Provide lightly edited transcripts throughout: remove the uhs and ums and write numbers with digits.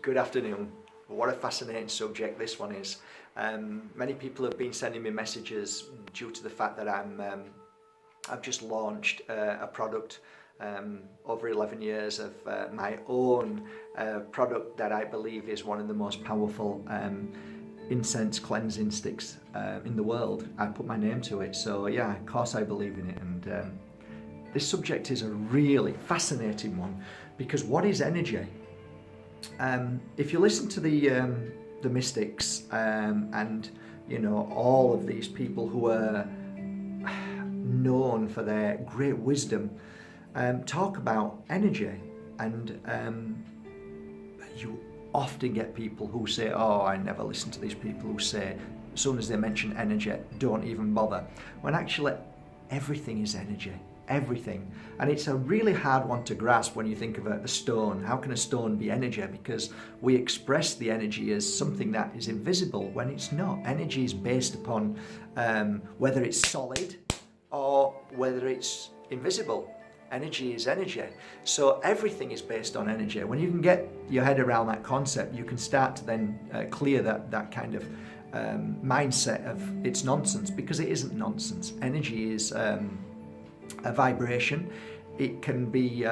Good afternoon. What a fascinating subject this one is. Many people have been sending me messages due to the fact that I've just launched a product over 11 years of my own product that I believe is one of the most powerful incense cleansing sticks in the world. I put my name to it, so yeah, of course I believe in it. And this subject is a really fascinating one, because what is energy? If you listen to the mystics and all of these people who are known for their great wisdom, talk about energy, and you often get people who say, "Oh, I never listen to these people who say as soon as they mention energy, don't even bother," when actually everything is energy. Everything. And it's a really hard one to grasp when you think of a stone. How can a stone be energy? Because we express the energy as something that is invisible when it's not. Energy is based upon whether it's solid or whether it's invisible. Energy is energy. So everything is based on energy. When you can get your head around that concept, you can start to then clear that kind of mindset of it's nonsense, because it isn't nonsense. Energy is a vibration. It can be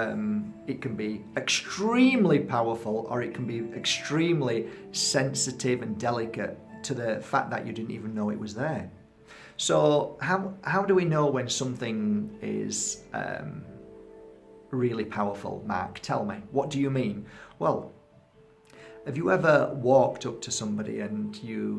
extremely powerful, or it can be extremely sensitive and delicate to the fact that you didn't even know it was there. So how do we know when something is really powerful? Mark, tell me, what do you mean? Well, have you ever walked up to somebody and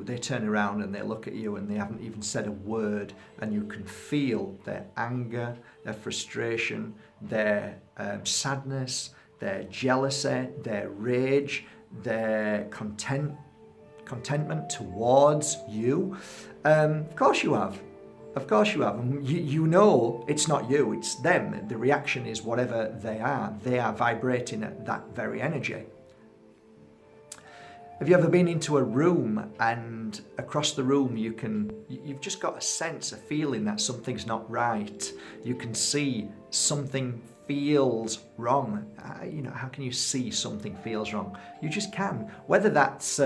they turn around and they look at you and they haven't even said a word, and you can feel their anger, their frustration, their sadness, their jealousy, their rage, their contentment towards you? Of course you have. Of course you have. And you know it's not you, it's them. The reaction is whatever they are. They are vibrating at that very energy. Have you ever been into a room and across the room you've just got a sense, a feeling that something's not right? You can see something feels wrong. How can you see something feels wrong? You just can. Whether that's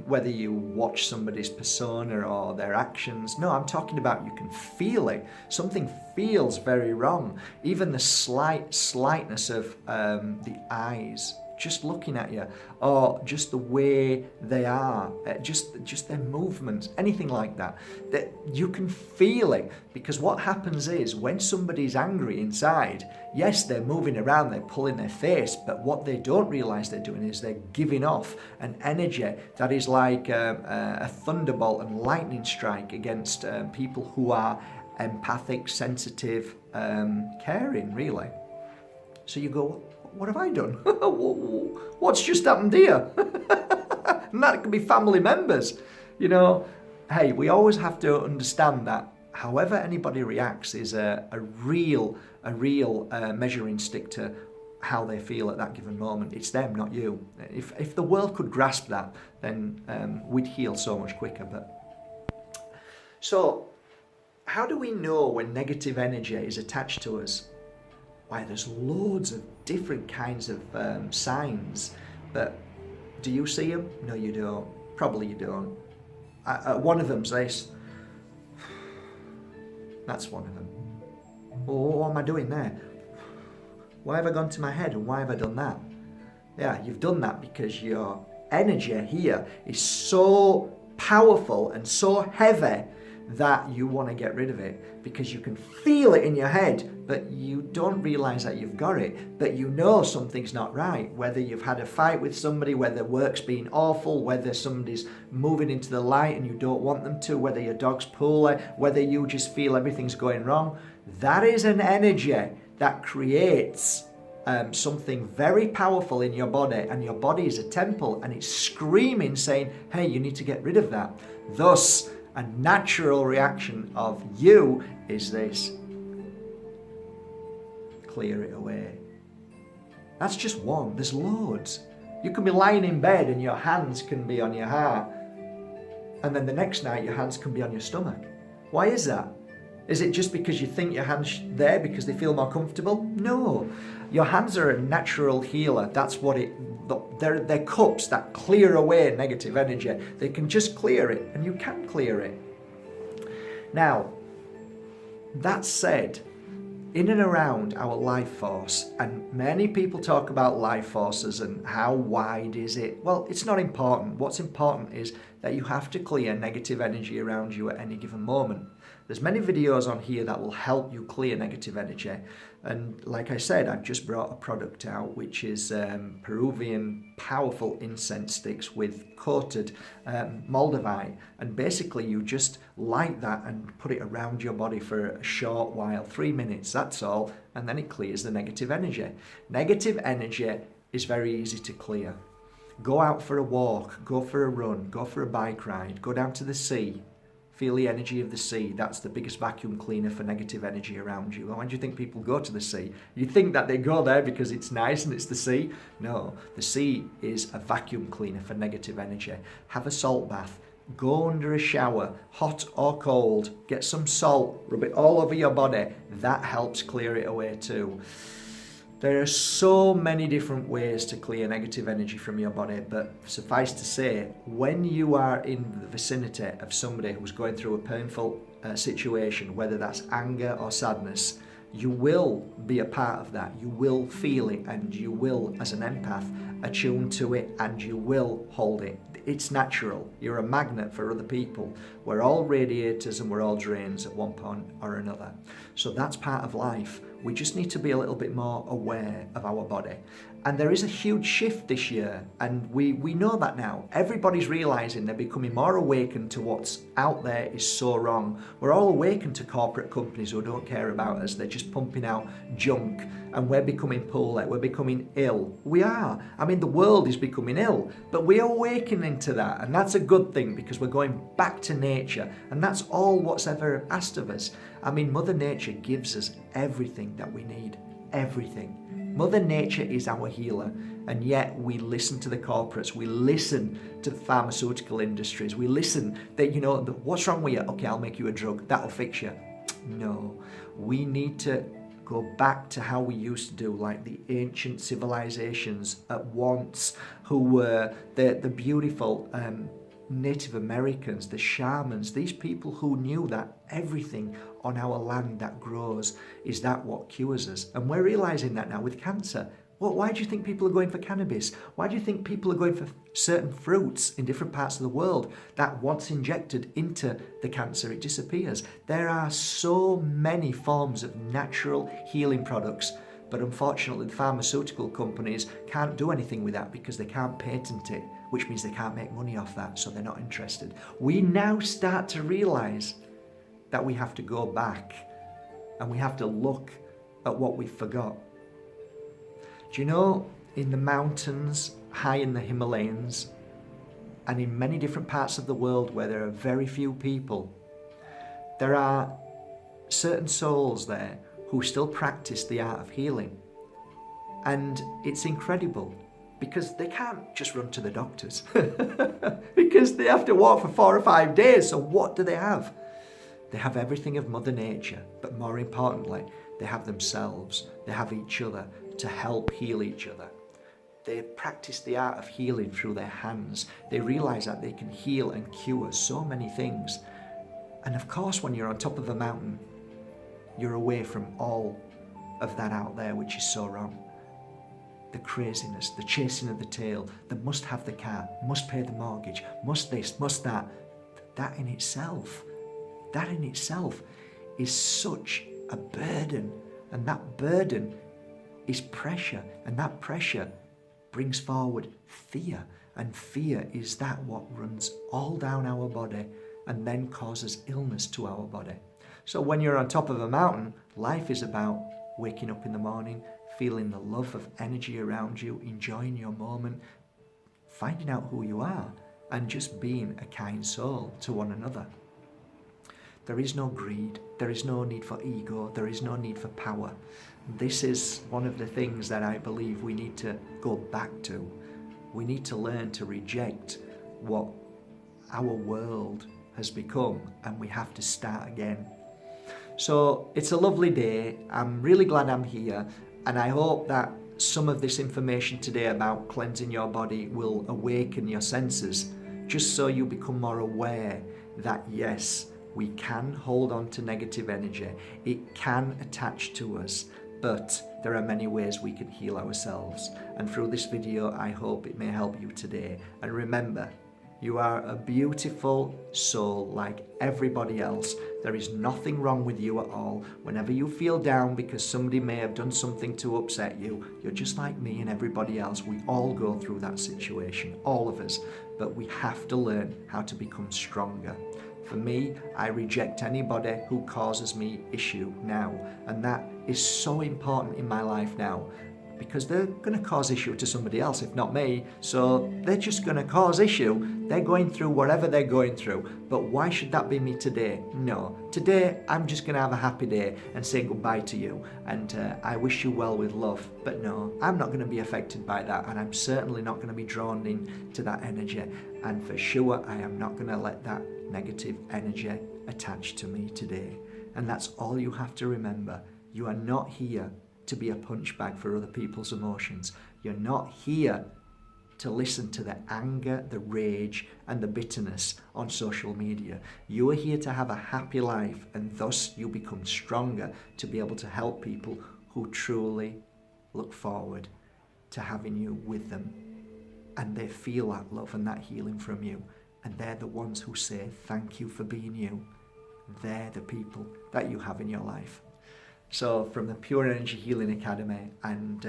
whether you watch somebody's persona or their actions. No, I'm talking about you can feel it. Something feels very wrong. Even the slightness of the eyes just looking at you, or just the way they are, just their movements, anything like that, that you can feel it. Because what happens is, when somebody's angry inside, yes, they're moving around, they're pulling their face, but what they don't realize they're doing is they're giving off an energy that is like a thunderbolt and lightning strike against people who are empathic, sensitive, caring, really. So you go, what have I done? What's just happened here? And that could be family members. Hey, we always have to understand that however anybody reacts is a real measuring stick to how they feel at that given moment. It's them, not you. If the world could grasp that, then we'd heal so much quicker. So how do we know when negative energy is attached to us? Why, there's loads of different kinds of signs, but do you see them? No, you don't. Probably you don't. One of them's this. That's one of them. Oh, what am I doing there? Why have I gone to my head, and why have I done that? Yeah, you've done that because your energy here is so powerful and so heavy that you want to get rid of it, because you can feel it in your head, but you don't realize that you've got it. But you know something's not right, whether you've had a fight with somebody, whether work's been awful, whether somebody's moving into the light and you don't want them to, whether your dog's poorly, whether you just feel everything's going wrong. That is an energy that creates something very powerful in your body, and your body is a temple, and it's screaming, saying, hey, you need to get rid of that. Thus, a natural reaction of you is this: clear it away. That's just one. There's loads. You can be lying in bed and your hands can be on your heart, and then the next night your hands can be on your stomach. Why is that? Is it just because you think your hand's there because they feel more comfortable? No. Your hands are a natural healer. That's what they're cups that clear away negative energy. They can just clear it, and you can clear it. Now, that said, in and around our life force, and many people talk about life forces and how wide is it? Well, it's not important. What's important is that you have to clear negative energy around you at any given moment. There's many videos on here that will help you clear negative energy. And like I said, I've just brought a product out, which is Peruvian powerful incense sticks with coated Moldavite. And basically you just light that and put it around your body for a short while, 3 minutes, that's all. And then it clears the negative energy. Negative energy is very easy to clear. Go out for a walk, go for a run, go for a bike ride, go down to the sea. Feel the energy of the sea. That's the biggest vacuum cleaner for negative energy around you. Why do you think people go to the sea? You think that they go there because it's nice and it's the sea? No, the sea is a vacuum cleaner for negative energy. Have a salt bath. Go under a shower, hot or cold. Get some salt, rub it all over your body. That helps clear it away too. There are so many different ways to clear negative energy from your body, but suffice to say, when you are in the vicinity of somebody who's going through a painful situation, whether that's anger or sadness, you will be a part of that. You will feel it, and you will, as an empath, attune to it, and you will hold it. It's natural. You're a magnet for other people. We're all radiators and we're all drains at one point or another. So that's part of life. We just need to be a little bit more aware of our body. And there is a huge shift this year, and we know that now. Everybody's realising they're becoming more awakened to what's out there is so wrong. We're all awakened to corporate companies who don't care about us. They're just pumping out junk, and we're becoming poorly, we're becoming ill. We are. I mean, the world is becoming ill, but we're awakening to that, and that's a good thing because we're going back to nature, and that's all what's ever asked of us. I mean, Mother Nature gives us everything that we need. Everything. Mother Nature is our healer, and yet we listen to the corporates, we listen to the pharmaceutical industries, we listen that, what's wrong with you? Okay, I'll make you a drug, that'll fix you. No, we need to go back to how we used to do, like the ancient civilizations at once, who were the beautiful Native Americans, the shamans, these people who knew that everything on our land that grows is that what cures us. And we're realizing that now with cancer. Well, why do you think people are going for cannabis? Why do you think people are going for certain fruits in different parts of the world that once injected into the cancer, it disappears? There are so many forms of natural healing products, but unfortunately the pharmaceutical companies can't do anything with that because they can't patent it, which means they can't make money off that, so they're not interested. We now start to realize that we have to go back and we have to look at what we forgot. Do you know, in the mountains, high in the Himalayas, and in many different parts of the world where there are very few people, there are certain souls there who still practice the art of healing. And it's incredible because they can't just run to the doctors because they have to walk for 4 or 5 days. So what do they have? They have everything of Mother Nature, but more importantly, they have themselves, they have each other to help heal each other. They practice the art of healing through their hands. They realize that they can heal and cure so many things. And of course, when you're on top of a mountain, you're away from all of that out there, which is so wrong. The craziness, the chasing of the tail, the must have the car, must pay the mortgage, must this, must that. That in itself is such a burden. And that burden is pressure. And that pressure brings forward fear. And fear is that what runs all down our body and then causes illness to our body. So when you're on top of a mountain, life is about waking up in the morning, feeling the love of energy around you, enjoying your moment, finding out who you are, and just being a kind soul to one another. There is no greed, there is no need for ego, there is no need for power. This is one of the things that I believe we need to go back to. We need to learn to reject what our world has become, and we have to start again. So it's a lovely day. I'm really glad I'm here, and I hope that some of this information today about cleansing your body will awaken your senses, just so you become more aware that yes, we can hold on to negative energy. It can attach to us, but there are many ways we can heal ourselves. And through this video, I hope it may help you today. And remember, you are a beautiful soul like everybody else. There is nothing wrong with you at all. Whenever you feel down because somebody may have done something to upset you, you're just like me and everybody else. We all go through that situation, all of us. But we have to learn how to become stronger. For me, I reject anybody who causes me issue now. And that is so important in my life now, because they're going to cause issue to somebody else, if not me. So they're just going to cause issue. They're going through whatever they're going through. But why should that be me today? No. Today, I'm just going to have a happy day and say goodbye to you. And I wish you well with love. But no, I'm not going to be affected by that. And I'm certainly not going to be drawn into that energy. And for sure, I am not going to let that negative energy attach to me today. And that's all you have to remember. You are not here to be a punch bag for other people's emotions. You're not here to listen to the anger, the rage, and the bitterness on social media. You are here to have a happy life, and thus you become stronger to be able to help people who truly look forward to having you with them. And they feel that love and that healing from you. And they're the ones who say, thank you for being you. They're the people that you have in your life. So from the Pure Energy Healing Academy and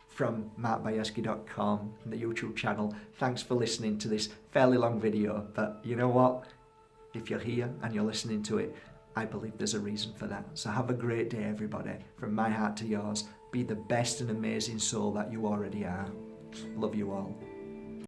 from markbajerski.com and the YouTube channel, thanks for listening to this fairly long video. But you know what? If you're here and you're listening to it, I believe there's a reason for that. So have a great day, everybody. From my heart to yours, be the best and amazing soul that you already are. Love you all.